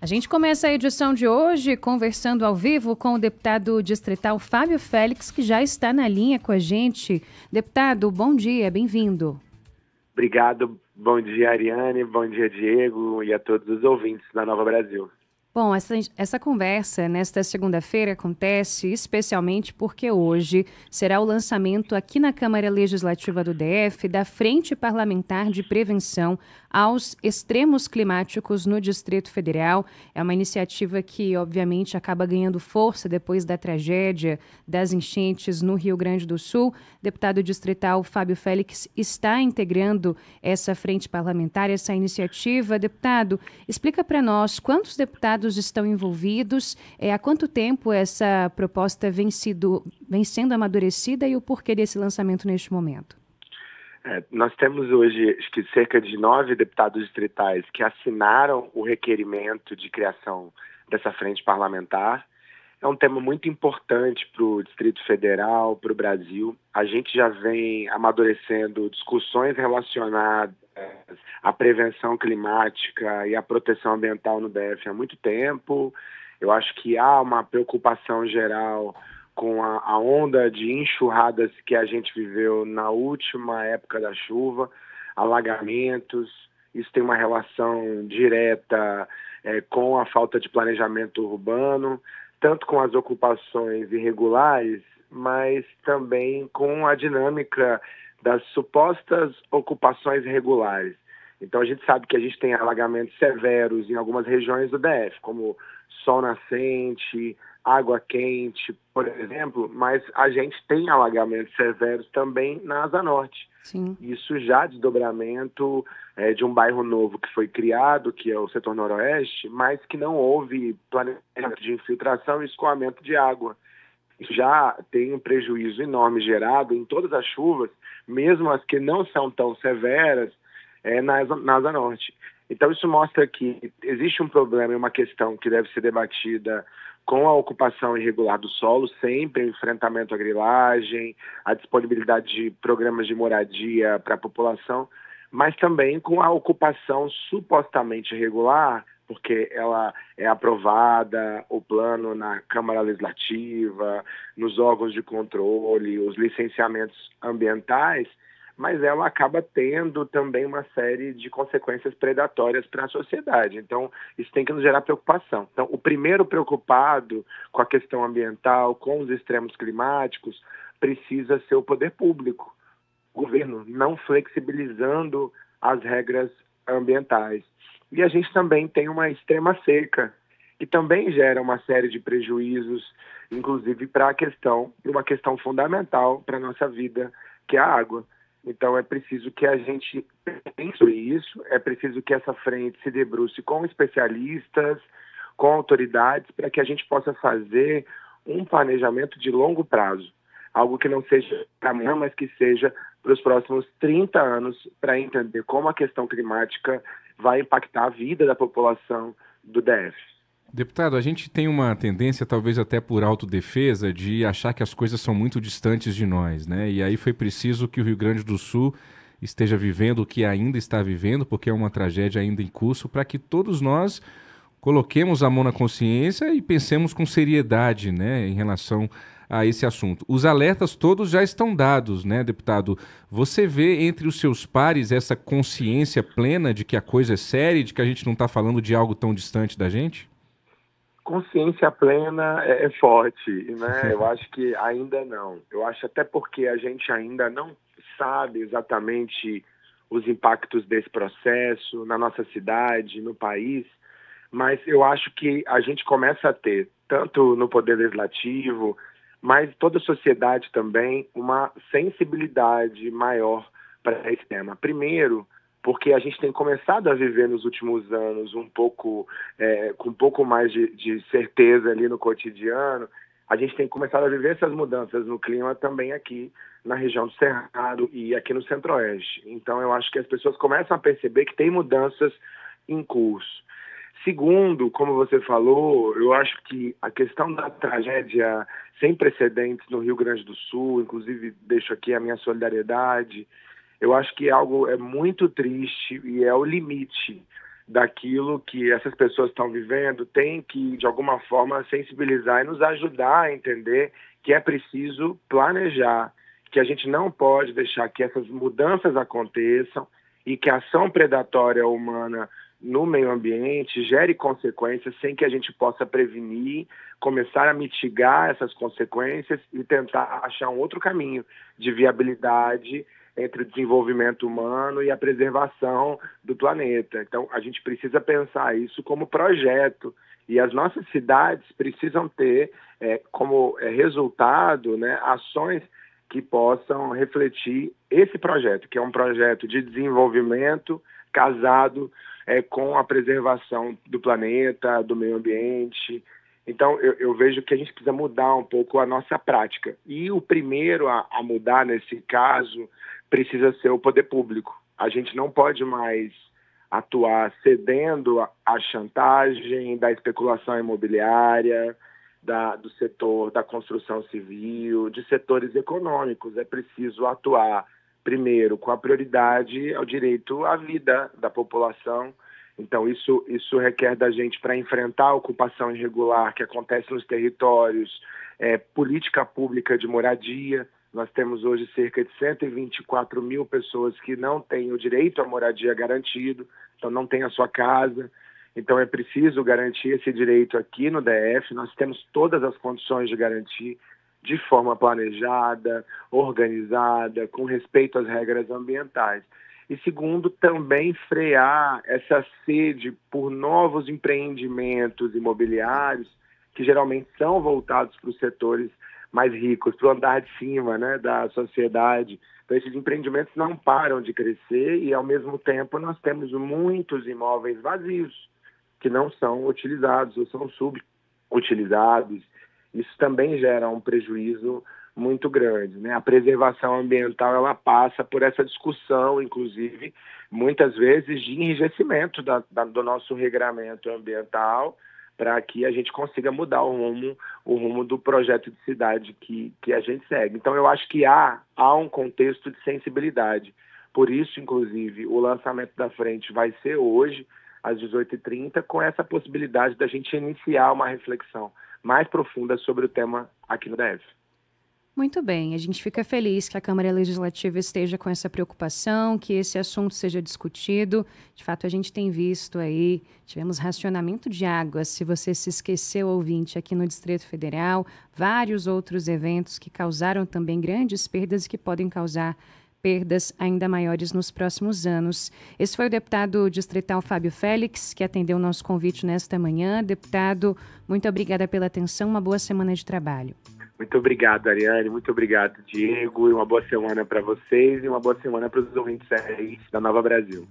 A gente começa a edição de hoje conversando ao vivo com o deputado distrital Fábio Félix, que já está na linha com a gente. Deputado, bom dia, bem-vindo. Obrigado, bom dia Ariane, bom dia Diego e a todos os ouvintes da Nova Brasil. Bom, essa conversa nesta segunda-feira acontece especialmente porque hoje será o lançamento aqui na Câmara Legislativa do DF da Frente Parlamentar de Prevenção aos Extremos Climáticos no Distrito Federal. É uma iniciativa que, obviamente, acaba ganhando força depois da tragédia das enchentes no Rio Grande do Sul. Deputado distrital Fábio Félix está integrando essa frente parlamentar, essa iniciativa. Deputado, explica para nós quantos deputados estão envolvidos, há quanto tempo essa proposta vem sendo amadurecida e o porquê desse lançamento neste momento? Nós temos hoje acho que cerca de 9 deputados distritais que assinaram o requerimento de criação dessa frente parlamentar. É um tema muito importante para o Distrito Federal, para o Brasil. A gente já vem amadurecendo discussões relacionadas à prevenção climática e à proteção ambiental no DF há muito tempo. Eu acho que há uma preocupação geral com a onda de enxurradas que a gente viveu na última época da chuva, alagamentos. Isso tem uma relação direta com a falta de planejamento urbano, tanto com as ocupações irregulares, mas também com a dinâmica das supostas ocupações irregulares. Então a gente sabe que a gente tem alagamentos severos em algumas regiões do DF, como sol nascente, água quente, por exemplo, mas a gente tem alagamentos severos também na Asa Norte. Sim. Isso já desdobramento de um bairro novo que foi criado, que é o setor noroeste, mas que não houve planejamento de infiltração e escoamento de água. Isso já tem um prejuízo enorme gerado em todas as chuvas, mesmo as que não são tão severas, na Asa Norte. Então isso mostra que existe um problema e uma questão que deve ser debatida com a ocupação irregular do solo, sempre o enfrentamento à grilagem, a disponibilidade de programas de moradia para a população, mas também com a ocupação supostamente irregular, porque ela é aprovada, o plano na Câmara Legislativa, nos órgãos de controle, os licenciamentos ambientais, mas ela acaba tendo também uma série de consequências predatórias para a sociedade. Então, isso tem que nos gerar preocupação. Então, o primeiro preocupado com a questão ambiental, com os extremos climáticos, precisa ser o poder público, o governo, não flexibilizando as regras ambientais. E a gente também tem uma extrema seca, que também gera uma série de prejuízos, inclusive para uma questão fundamental para a nossa vida, que é a água. Então é preciso que a gente pense sobre isso, é preciso que essa frente se debruce com especialistas, com autoridades, para que a gente possa fazer um planejamento de longo prazo. Algo que não seja para amanhã, mas que seja para os próximos 30 anos, para entender como a questão climática vai impactar a vida da população do DF. Deputado, a gente tem uma tendência, talvez até por autodefesa, de achar que as coisas são muito distantes de nós, né? E aí foi preciso que o Rio Grande do Sul esteja vivendo o que ainda está vivendo, porque é uma tragédia ainda em curso, para que todos nós coloquemos a mão na consciência e pensemos com seriedade, né, em relação a esse assunto. Os alertas todos já estão dados, né, deputado? Você vê entre os seus pares essa consciência plena de que a coisa é séria e de que a gente não está falando de algo tão distante da gente? Consciência plena é forte, né? Eu acho que ainda não. Eu acho até porque a gente ainda não sabe exatamente os impactos desse processo na nossa cidade, no país, mas eu acho que a gente começa a ter, tanto no Poder Legislativo, mas toda a sociedade também, uma sensibilidade maior para esse tema. Primeiro, porque a gente tem começado a viver nos últimos anos com um pouco mais de certeza ali no cotidiano. A gente tem começado a viver essas mudanças no clima também aqui na região do Cerrado e aqui no Centro-Oeste. Então, eu acho que as pessoas começam a perceber que tem mudanças em curso. Segundo, como você falou, eu acho que a questão da tragédia sem precedentes no Rio Grande do Sul, inclusive deixo aqui a minha solidariedade, eu acho que algo é muito triste e é o limite daquilo que essas pessoas estão vivendo, tem que, de alguma forma, sensibilizar e nos ajudar a entender que é preciso planejar, que a gente não pode deixar que essas mudanças aconteçam e que a ação predatória humana no meio ambiente gere consequências sem que a gente possa prevenir, começar a mitigar essas consequências e tentar achar um outro caminho de viabilidade entre o desenvolvimento humano e a preservação do planeta. Então, a gente precisa pensar isso como projeto e as nossas cidades precisam ter como resultado, né, ações que possam refletir esse projeto, que é um projeto de desenvolvimento casado com a preservação do planeta, do meio ambiente. Então, eu vejo que a gente precisa mudar um pouco a nossa prática. E o primeiro a mudar nesse caso precisa ser o poder público. A gente não pode mais atuar cedendo à chantagem da especulação imobiliária, do setor da construção civil, de setores econômicos. É preciso atuar, primeiro, com a prioridade ao direito à vida da população. Então, isso requer da gente, para enfrentar a ocupação irregular que acontece nos territórios, política pública de moradia. Nós temos hoje cerca de 124 mil pessoas que não têm o direito à moradia garantido, então não têm a sua casa. Então, é preciso garantir esse direito aqui no DF. Nós temos todas as condições de garantir de forma planejada, organizada, com respeito às regras ambientais. E segundo, também frear essa sede por novos empreendimentos imobiliários, que geralmente são voltados para os setores mais ricos, para o andar de cima, né, da sociedade. Então, esses empreendimentos não param de crescer e, ao mesmo tempo, nós temos muitos imóveis vazios, que não são utilizados ou são subutilizados. Isso também gera um prejuízo muito grande, né? A preservação ambiental, ela passa por essa discussão, inclusive, muitas vezes, de enrijecimento do nosso regramento ambiental, para que a gente consiga mudar o rumo do projeto de cidade que a gente segue. Então, eu acho que há um contexto de sensibilidade. Por isso, inclusive, o lançamento da frente vai ser hoje, às 18h30, com essa possibilidade da gente iniciar uma reflexão mais profunda sobre o tema aqui no DF. Muito bem, a gente fica feliz que a Câmara Legislativa esteja com essa preocupação, que esse assunto seja discutido. De fato, a gente tem visto aí, tivemos racionamento de água, se você se esqueceu, ouvinte, aqui no Distrito Federal, vários outros eventos que causaram também grandes perdas e que podem causar perdas ainda maiores nos próximos anos. Esse foi o deputado distrital Fábio Félix, que atendeu o nosso convite nesta manhã. Deputado, muito obrigada pela atenção, uma boa semana de trabalho. Muito obrigado, Ariane, muito obrigado, Diego, e uma boa semana para vocês e uma boa semana para os ouvintes da Nova Brasil.